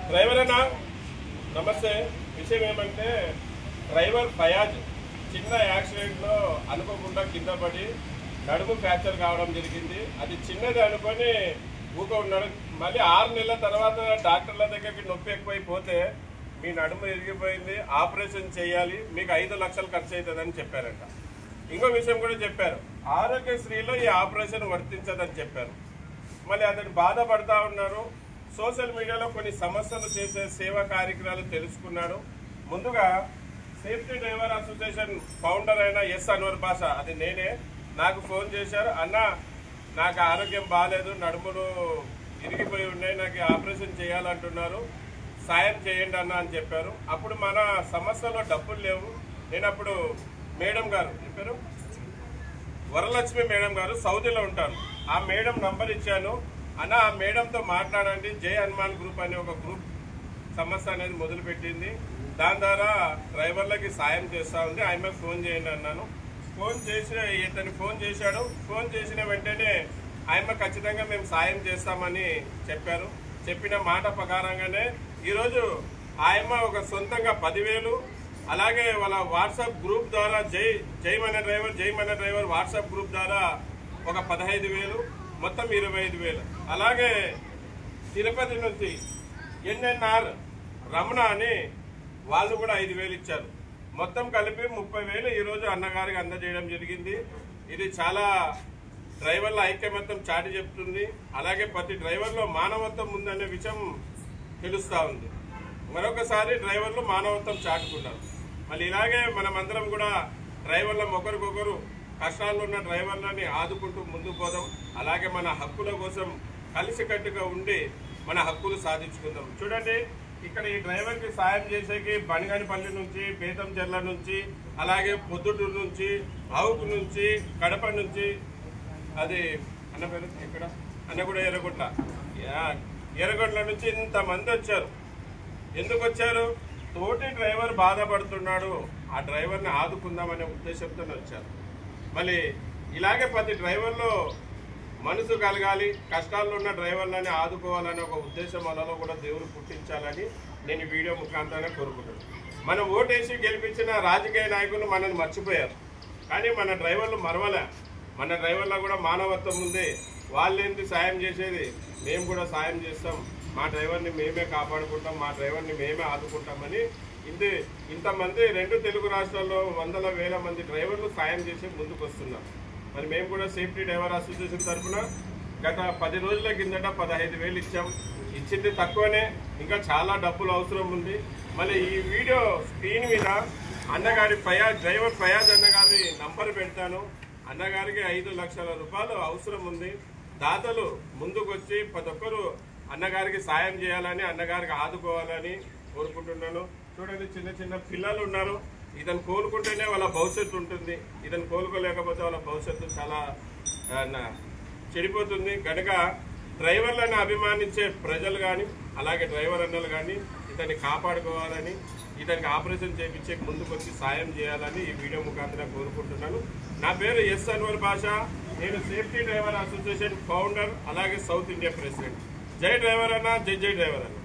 Driver అన్నా నమస్తే. విషయం ఏమంటే డ్రైవర్ ఫయాజ్ చిన్న యాక్సిడెంట్లో అనుకోకుండా కింద పడి నడుము ఫ్రాక్చర్ కావడం జరిగింది. అది చిన్నది అనుకొని ఉన్నాడు. మళ్ళీ 6 నెలల తర్వాత డాక్టర్ల దగ్గరికి నొప్పి ఎక్కువైపోతే మీ నడుము ఇరిగిపోయింది, ఆపరేషన్ చేయాలి, మీకు 5 లక్షలు ఖర్చు అవుతుందని చెప్పారంట. ఇంకో విషయం కూడా చెప్పారు, ఆరోగ్యశ్రీలో ఈ ఆపరేషన్ వర్తించదని చెప్పారు. మళ్ళీ అతను బాధపడతా ఉన్నారు. సోషల్ మీడియాలో కొన్ని సమస్యలు చేసే సేవా కార్యక్రమాలు తెలుసుకున్నాడు. ముందుగా సేఫ్టీ డ్రైవర్ అసోసియేషన్ ఫౌండర్ అయిన ఎస్ అన్వర్ బాషా, అది నేనే, నాకు ఫోన్ చేశారు. అన్న నాకు ఆరోగ్యం బాగాలేదు, నడుములు ఇరిగిపోయి ఉన్నాయి, నాకు ఆపరేషన్ చేయాలంటున్నారు, సాయం చేయండి అన్న అని చెప్పారు. అప్పుడు మన సమస్యలో డబ్బులు లేవు. నేను అప్పుడు మేడం గారు చెప్పారు, వరలక్ష్మి మేడం గారు సౌదీలో ఉంటారు, ఆ మేడం నంబర్ ఇచ్చాను. అన్న ఆ మేడంతో మాట్లాడండి, జై హనుమాన్ గ్రూప్ అనే ఒక గ్రూప్ సమస్య అనేది మొదలుపెట్టింది. దాని ద్వారా డ్రైవర్లకి సాయం చేస్తూ ఉంది, ఆమె ఫోన్ చేయండి అన్నాను. ఫోన్ చేసి ఇతను ఫోన్ చేశాడు. ఫోన్ చేసిన వెంటనే ఆమె ఖచ్చితంగా మేము సాయం చేస్తామని చెప్పారు. చెప్పిన మాట ప్రకారంగానే ఈరోజు ఆమె ఒక సొంతంగా 10,000, అలాగే వాళ్ళ వాట్సాప్ గ్రూప్ ద్వారా జై మన డ్రైవర్ వాట్సాప్ గ్రూప్ ద్వారా ఒక 15,000, మొత్తం 25,000. అలాగే తిరుపతి నుంచి ఎన్ఎన్ఆర్ రమణ అని వాళ్ళు కూడా 5,000 ఇచ్చారు. మొత్తం కలిపి 30,000 ఈరోజు అన్నగారికి అందజేయడం జరిగింది. ఇది చాలా డ్రైవర్ల ఐక్యమత్యం చాటి చెప్తుంది. అలాగే ప్రతి డ్రైవర్లో మానవత్వం ఉందనే విషయం తెలుస్తూ ఉంది. మరొకసారి డ్రైవర్లు మానవత్వం చాటుకున్నారు. మళ్ళీ ఇలాగే మనమందరం కూడా డ్రైవర్ల ఒకరికొకరు కష్టాల్లో ఉన్న డ్రైవర్లని ఆదుకుంటూ ముందుకు పోదాం. అలాగే మన హక్కుల కోసం కలిసికట్టుగా ఉండి మన హక్కులు సాధించుకుందాం. చూడండి, ఇక్కడ ఈ డ్రైవర్కి సాయం చేసేకి బనిగానిపల్లి నుంచి, బేతంచెర్ల నుంచి, అలాగే పొద్దుటూరు నుంచి, ఆవుకు నుంచి, కడప నుంచి, అది అన్న పేరు ఇక్కడ అన్నగూడ ఎర్రగొండ్ల నుంచి ఇంతమంది వచ్చారు. ఎందుకు వచ్చారు? తోటి డ్రైవర్ బాధపడుతున్నాడు, ఆ డ్రైవర్ని ఆదుకుందామనే ఉద్దేశంతో వచ్చారు. మళ్ళీ ఇలాగే ప్రతి డ్రైవర్లో మనసు కలగాలి, కష్టాల్లో ఉన్న డ్రైవర్లని ఆదుకోవాలనే ఒక ఉద్దేశం వాళ్ళలో కూడా దేవుడు పుట్టించాలని నేను ఈ వీడియో ముఖాంతరంగా కోరుకుంటున్నాను. మనం ఓటేసి గెలిపించిన రాజకీయ నాయకులు మనల్ని మర్చిపోయారు, కానీ మన డ్రైవర్లు మరవలే. మన డ్రైవర్లో కూడా మానవత్వం ఉంది. వాళ్ళేంటి సాయం చేసేది, మేము కూడా సాయం చేస్తాం, మా డ్రైవర్ని మేమే కాపాడుకుంటాం, మా డ్రైవర్ని మేమే ఆదుకుంటామని ఇంతమంది 2 తెలుగు రాష్ట్రాల్లో 100,000 మంది డ్రైవర్లు సాయం చేసి ముందుకు వస్తున్నారు. మరి మేము కూడా సేఫ్టీ డ్రైవర్ అసోసియేషన్ తరఫున గత 10 రోజుల కిందట 15,000 ఇచ్చాం. ఇచ్చింది తక్కువనే, ఇంకా చాలా డబ్బులు అవసరం ఉంది. మళ్ళీ ఈ వీడియో స్క్రీన్ మీద అన్నగారి డ్రైవర్ ఫయాజ్ అన్నగారి నంబర్ పెడతాను. అన్నగారికి 5 లక్షల రూపాయలు అవసరం ఉంది. దాతలు ముందుకు వచ్చి ప్రతి ఒక్కరు అన్నగారికి సాయం చేయాలని, అన్నగారికి ఆదుకోవాలని కోరుకుంటున్నాను. చూడండి, చిన్న చిన్న పిల్లలు ఉన్నారు. ఇతను కోలుకుంటేనే వాళ్ళ భవిష్యత్తు ఉంటుంది, ఇతను కోలుకోలేకపోతే వాళ్ళ భవిష్యత్తు చాలా చెడిపోతుంది. కనుక డ్రైవర్లను అభిమానించే ప్రజలు కానీ, అలాగే డ్రైవర్ అన్నలు కానీ ఇతన్ని కాపాడుకోవాలని, ఇతనికి ఆపరేషన్ చేయించే ముందుకు వచ్చి సాయం చేయాలని ఈ వీడియో ముఖాంతరం కోరుకుంటున్నాను. నా పేరు ఎస్ అన్వర్ బాషా, నేను సేఫ్టీ డ్రైవర్ అసోసియేషన్ ఫౌండర్, అలాగే సౌత్ ఇండియా ప్రెసిడెంట్. జై డ్రైవర్ అన్న, జై డ్రైవర్ అన్న.